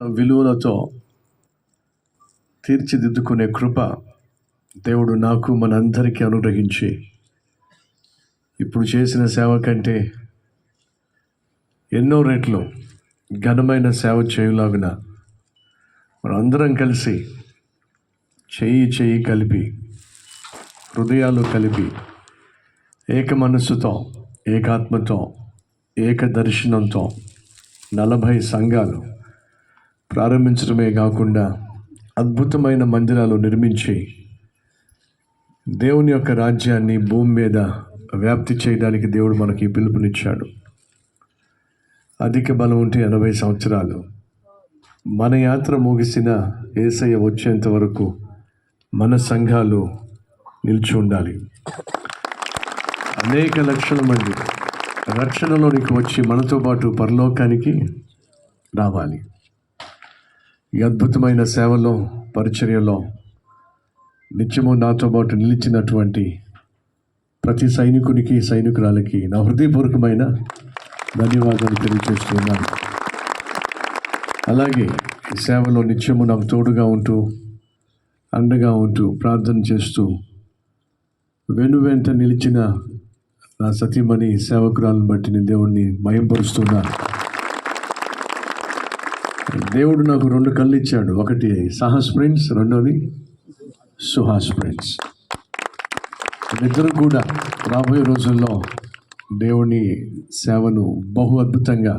విలువలతో తీర్చిదిద్దుకునే కృప దేవుడు నాకు మనందరికీ అనుగ్రహించి ఇప్పుడు చేసిన సేవ కంటే ఎన్నో రెట్లు ఘనమైన సేవ చేయులాగున మనందరం కలిసి చెయ్యి కలిపి హృదయాలు కలిపి ఏక మనస్సుతో ఏకాత్మతో ఏక దర్శనంతో 40 సంఘాలు ప్రారంభించడమే కాకుండా అద్భుతమైన మందిరాలు నిర్మించి దేవుని యొక్క రాజ్యాన్ని భూమి మీద వ్యాప్తి చేయడానికి దేవుడు మనకి పిలుపునిచ్చాడు. అధిక బలం ఉంటే 80 సంవత్సరాలు మన యాత్ర ముగిసిన యేసయ్య వచ్చేంత వరకు మన సంఘాలు నిలిచి ఉండాలి. అనేక లక్షల మంది రక్షణలోనికి వచ్చి మనతో పాటు పరలోకానికి రావాలి. ఈ అద్భుతమైన సేవలో పరిచర్యలో నిత్యము నాతో పాటు నిలిచినటువంటి ప్రతి సైనికునికి సైనికురాలకి నా హృదయపూర్వకమైన ధన్యవాదాలు తెలియజేస్తున్నాను. అలాగే ఈ సేవలో నిత్యము నాకు తోడుగా ఉంటూ అండగా ఉంటూ ప్రార్థన చేస్తూ వెనువెంట నిలిచిన నా సతీమణి సేవకురాలను బట్టి నేను దేవుడిని మహింపరుస్తున్నాను. దేవుడు నాకు 2 కళ్ళు ఇచ్చాడు. ఒకటి సాహస్ ప్రిన్స్, రెండోది సుహాస్ ప్రిన్స్. ఇద్దరు కూడా రాబోయే రోజుల్లో దేవుని సేవను బహు అద్భుతంగా